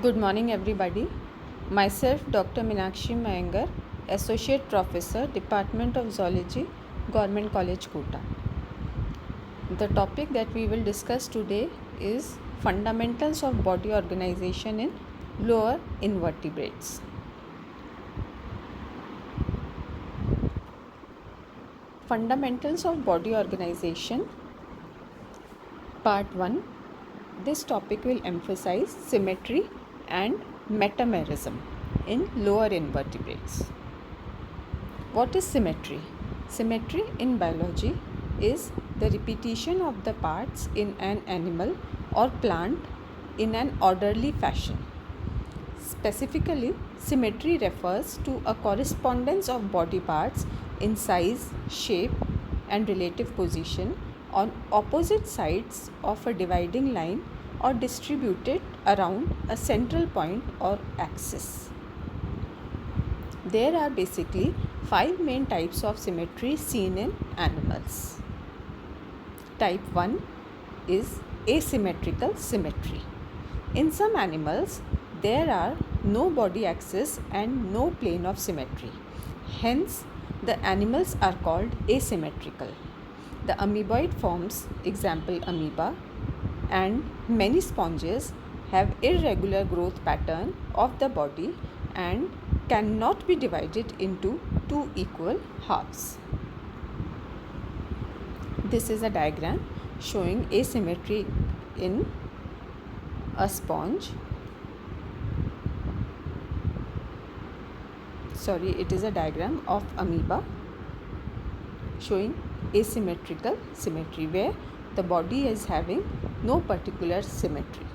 Good morning, everybody. Myself, Dr. Meenakshi Mayangar, Associate Professor, Department of Zoology, Government College, Kota. The topic that we will discuss today is fundamentals of body organization in lower invertebrates. Fundamentals of body organization, Part 1. This topic will emphasize symmetry and metamerism in lower invertebrates. What is symmetry? Symmetry in biology is the repetition of the parts in an animal or plant in an orderly fashion. Specifically, symmetry refers to a correspondence of body parts in size, shape, and relative position on opposite sides of a dividing line or distributed around a central point or axis. There are basically 5 main types of symmetry seen in animals. Type 1 is asymmetrical symmetry. In some animals, there are no body axis and no plane of symmetry. Hence, the animals are called asymmetrical. The amoeboid forms, example amoeba, and many sponges have irregular growth pattern of the body and cannot be divided into two equal halves. This is a diagram showing asymmetry in a sponge. It is a diagram of amoeba showing asymmetrical symmetry where the body is having no particular symmetry.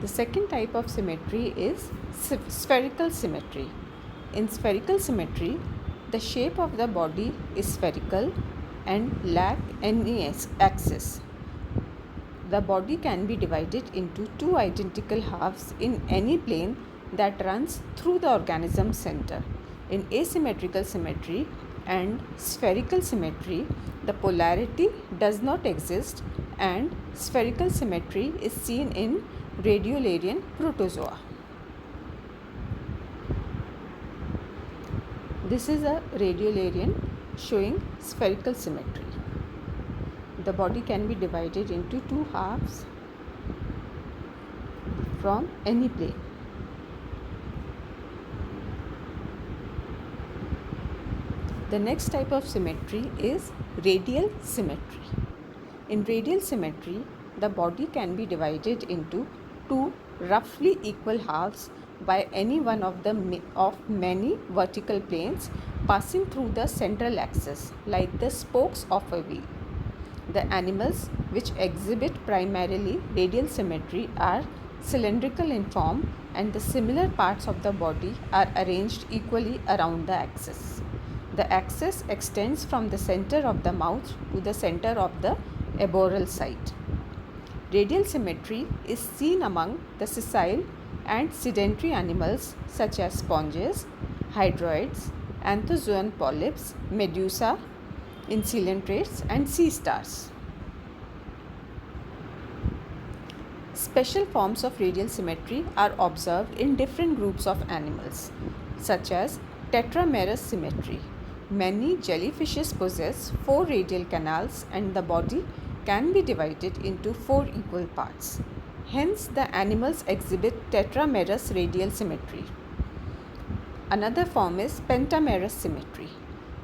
The second type of symmetry is spherical symmetry. In spherical symmetry, the shape of the body is spherical and lack any axis. The body can be divided into two identical halves in any plane that runs through the organism's center. In asymmetrical symmetry and spherical symmetry, the polarity does not exist and spherical symmetry is seen in radiolarian protozoa. This is a radiolarian showing spherical symmetry. The body can be divided into two halves from any plane. The next type of symmetry is radial symmetry. In radial symmetry, the body can be divided into two roughly equal halves by any one of many vertical planes passing through the central axis, like the spokes of a wheel. The animals which exhibit primarily radial symmetry are cylindrical in form, and the similar parts of the body are arranged equally around the axis. The axis extends from the center of the mouth to the center of the arboreal site. Radial symmetry is seen among the sessile and sedentary animals such as sponges, hydroids, anthozoan polyps, medusa, incoelentrates, and sea stars. Special forms of radial symmetry are observed in different groups of animals, such as tetramerous symmetry. Many jellyfishes possess 4 radial canals and the body can be divided into 4 equal parts. Hence, the animals exhibit tetramerous radial symmetry. Another form is pentamerous symmetry.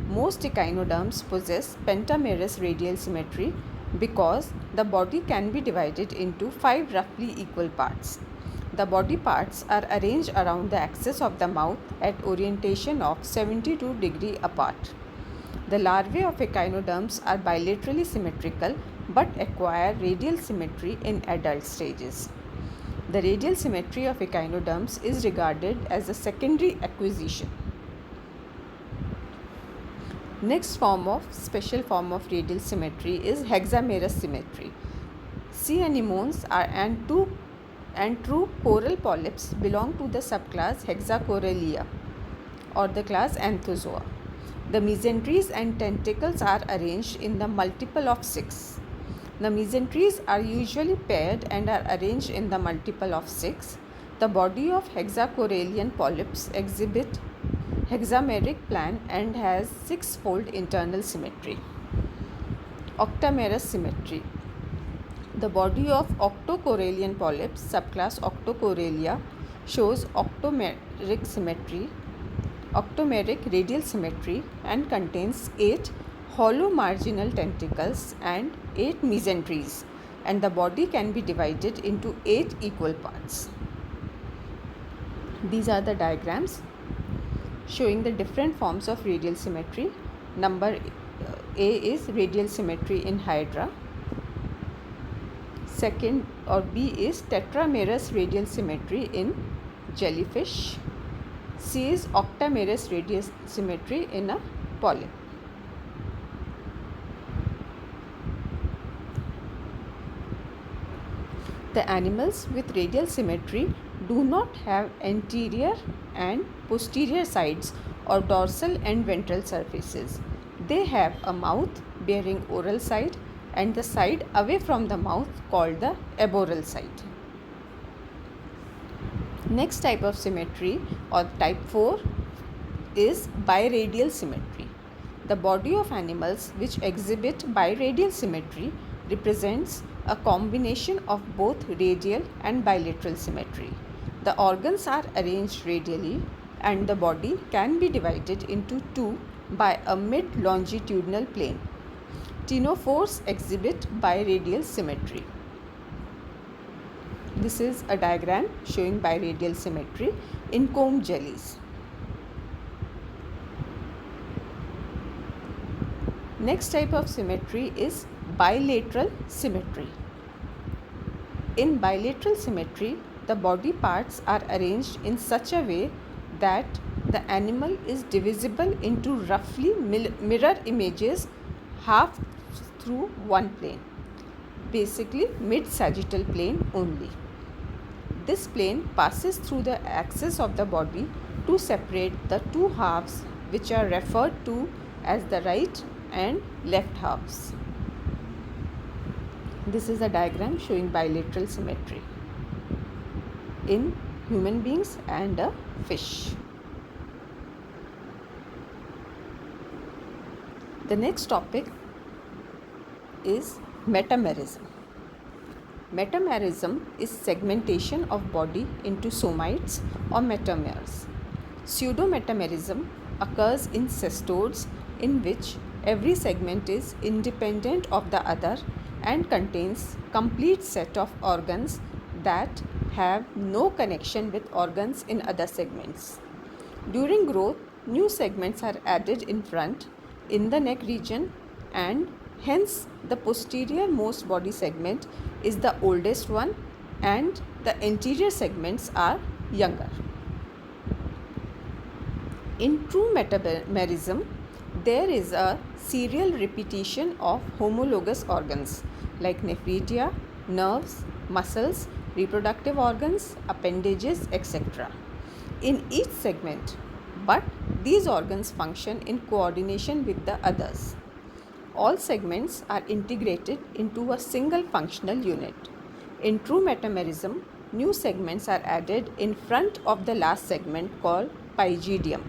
Most echinoderms possess pentamerous radial symmetry because the body can be divided into 5 roughly equal parts. The body parts are arranged around the axis of the mouth at orientation of 72 degrees apart. The larvae of echinoderms are bilaterally symmetrical but acquire radial symmetry in adult stages. The radial symmetry of echinoderms is regarded as a secondary acquisition. Next special form of radial symmetry is hexamerous symmetry. Sea anemones and true coral polyps belong to the subclass Hexacorallia or the class Anthozoa. The mesenteries and tentacles are arranged in the multiple of 6. The mesenteries are usually paired and are arranged in the multiple of 6. The body of hexacorallian polyps exhibit hexameric plan and has 6-fold internal symmetry. Octamerous symmetry. The body of octocorallian polyps, subclass Octocorallia, shows octomeric symmetry, octomeric radial symmetry, and contains 8 hollow marginal tentacles and 8 mesenteries, and the body can be divided into 8 equal parts. These are the diagrams showing the different forms of radial symmetry. Number A is radial symmetry in Hydra. Second or B is tetramerous radial symmetry in jellyfish. C is octamerous radial symmetry in a polyp. The animals with radial symmetry do not have anterior and posterior sides or dorsal and ventral surfaces. They have a mouth bearing oral side and the side away from the mouth called the aboral side. Next type of symmetry, or type 4, is biradial symmetry. The body of animals which exhibit biradial symmetry represents a combination of both radial and bilateral symmetry. The organs are arranged radially and the body can be divided into 2 by a mid-longitudinal plane. Ctenophores exhibit biradial symmetry. This is a diagram showing biradial symmetry in comb jellies. Next type of symmetry is bilateral symmetry. In bilateral symmetry, the body parts are arranged in such a way that the animal is divisible into roughly mirror images half through one plane, basically mid-sagittal plane only. This plane passes through the axis of the body to separate the two halves, which are referred to as the right and left halves. This is a diagram showing bilateral symmetry in human beings and a fish. The next topic is metamerism. Metamerism is segmentation of body into somites or metamers. Pseudometamerism occurs in cestodes, in which every segment is independent of the other and contains complete set of organs that have no connection with organs in other segments. During growth, new segments are added in front, in the neck region, and hence the posterior most body segment is the oldest one and the anterior segments are younger. In true metamerism, there is a serial repetition of homologous organs like nephridia, nerves, muscles, reproductive organs, appendages, etc. in each segment, but these organs function in coordination with the others. All segments are integrated into a single functional unit. In true metamerism, new segments are added in front of the last segment called pygidium.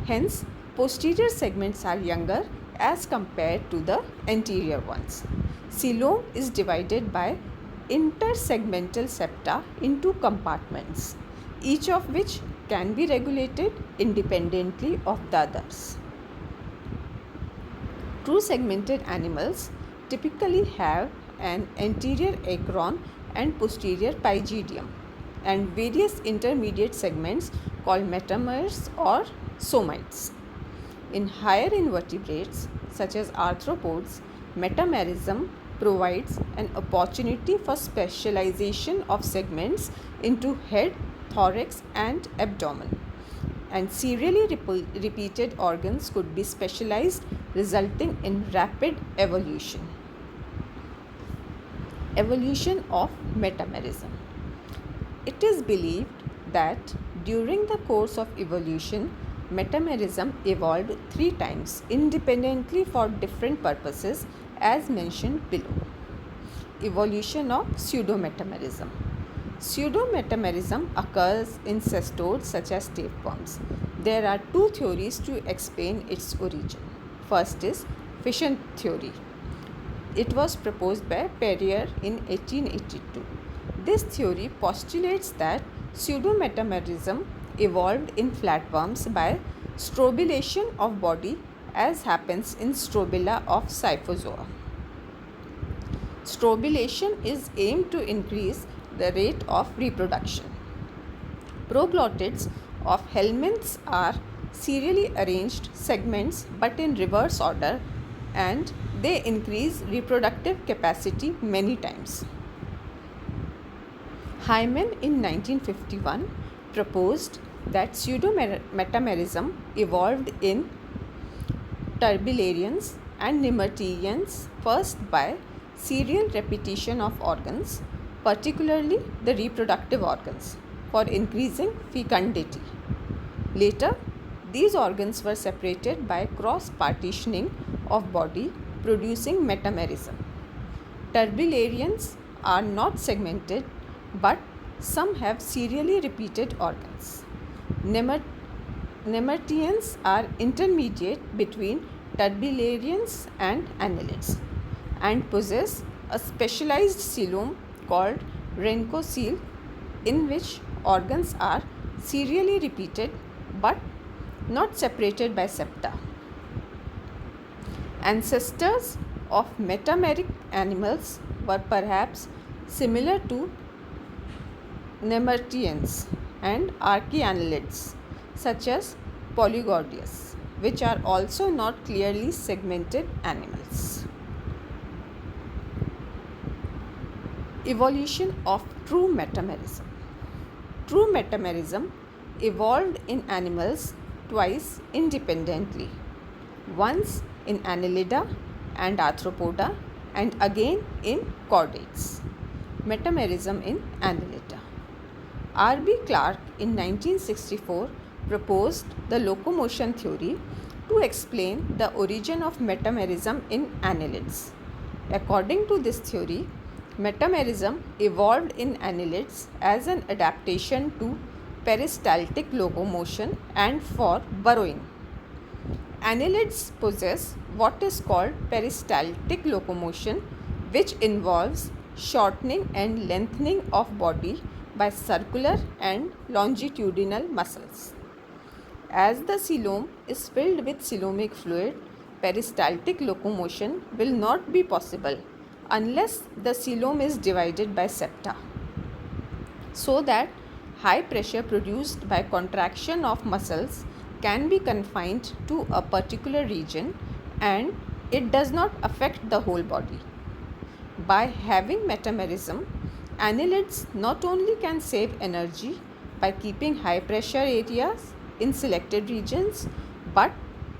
Hence, posterior segments are younger as compared to the anterior ones. Coelom is divided by intersegmental septa into compartments, each of which can be regulated independently of the others. True segmented animals typically have an anterior acron and posterior pygidium and various intermediate segments called metamers or somites. In higher invertebrates such as arthropods, metamerism provides an opportunity for specialization of segments into head, thorax and abdomen, and serially repeated organs could be specialized, resulting in rapid evolution. Evolution of metamerism. It is believed that during the course of evolution, metamerism evolved 3 times independently for different purposes as mentioned below. evolution of pseudometamerism. Pseudometamerism occurs in cestodes such as tapeworms. There are two theories to explain its origin. First is fission theory. It was proposed by Perrier in 1882. This theory postulates that pseudometamerism evolved in flatworms by strobilation of body, as happens in strobila of Scyphozoa. Strobilation is aimed to increase the rate of reproduction. Proglottids of helminths are serially arranged segments but in reverse order, and they increase reproductive capacity many times. Hyman in 1951 proposed that pseudometamerism evolved in turbillarians and nemertians first by serial repetition of organs, particularly the reproductive organs, for increasing fecundity. Later, these organs were separated by cross-partitioning of body, producing metamerism. Turbillarians are not segmented, but some have serially repeated organs. Nemertians are intermediate between turbillarians and annelids and possess a specialized coelom called rhynchocoel, in which organs are serially repeated but not separated by septa. Ancestors of metameric animals were perhaps similar to nemertians and archaeannelids such as Polygordius, which are also not clearly segmented animals. Evolution of true metamerism. True metamerism evolved in animals twice independently, once in Annelida and Arthropoda and again in chordates. Metamerism in Annelida. R.B. Clarke in 1964 proposed the locomotion theory to explain the origin of metamerism in annelids. According to this theory, metamerism evolved in annelids as an adaptation to peristaltic locomotion and for burrowing. Annelids possess what is called peristaltic locomotion, which involves shortening and lengthening of body by circular and longitudinal muscles. As the coelom is filled with coelomic fluid, peristaltic locomotion will not be possible unless the coelom is divided by septa, so that high pressure produced by contraction of muscles can be confined to a particular region and it does not affect the whole body. By having metamerism, annelids not only can save energy by keeping high pressure areas in selected regions, but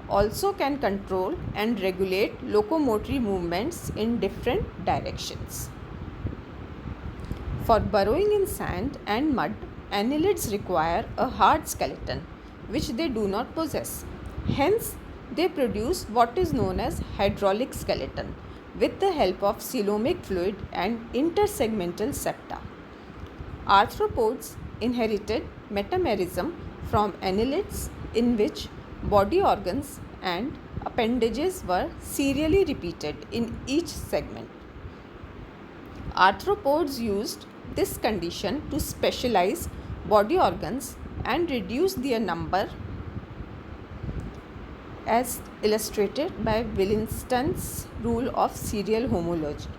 also can control and regulate locomotory movements in different directions. For burrowing in sand and mud, annelids require a hard skeleton, which they do not possess. Hence, they produce what is known as hydraulic skeleton with the help of coelomic fluid and intersegmental septa. Arthropods inherited metamerism from annelids, in which body organs and appendages were serially repeated in each segment. Arthropods used this condition to specialize body organs and reduce their number, as illustrated by Williston's rule of serial homology.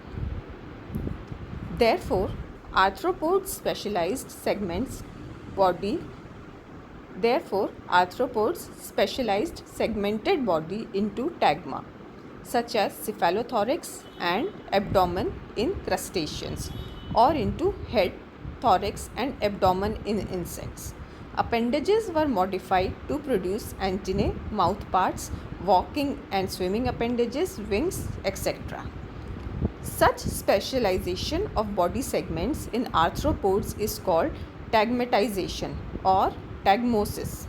Therefore, arthropods specialized segmented body into tagma, such as cephalothorax and abdomen in crustaceans, or into head, thorax and abdomen in insects. Appendages were modified to produce antennae, mouth parts, walking and swimming appendages, wings, etc. Such specialization of body segments in arthropods is called tagmatization or tagmosis,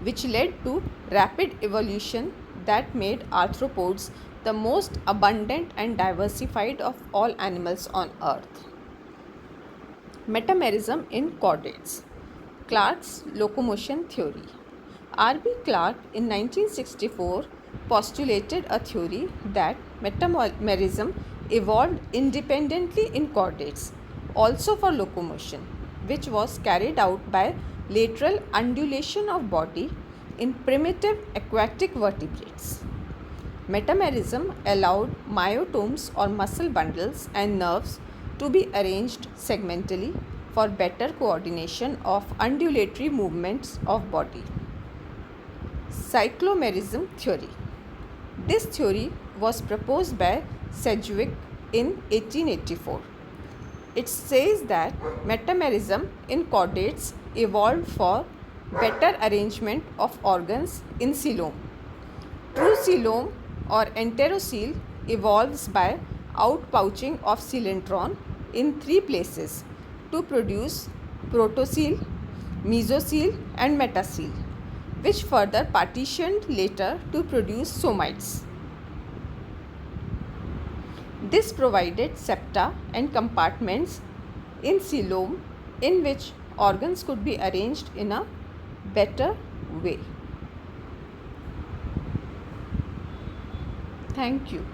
which led to rapid evolution that made arthropods the most abundant and diversified of all animals on earth. Metamerism in chordates. Clarke's locomotion theory. R.B. Clarke in 1964 postulated a theory that metamerism evolved independently in chordates, also for locomotion, which was carried out by lateral undulation of body in primitive aquatic vertebrates. Metamerism allowed myotomes or muscle bundles and nerves to be arranged segmentally for better coordination of undulatory movements of body. Cyclomerism theory. This theory was proposed by Sedgwick in 1884. It says that metamerism in chordates evolved for better arrangement of organs in coelom. True coelom or enterocele evolves by outpouching of coelentron in three places to produce protocele, mesocele and metacele, which further partitioned later to produce somites. This provided septa and compartments in coelom in which organs could be arranged in a better way. Thank you.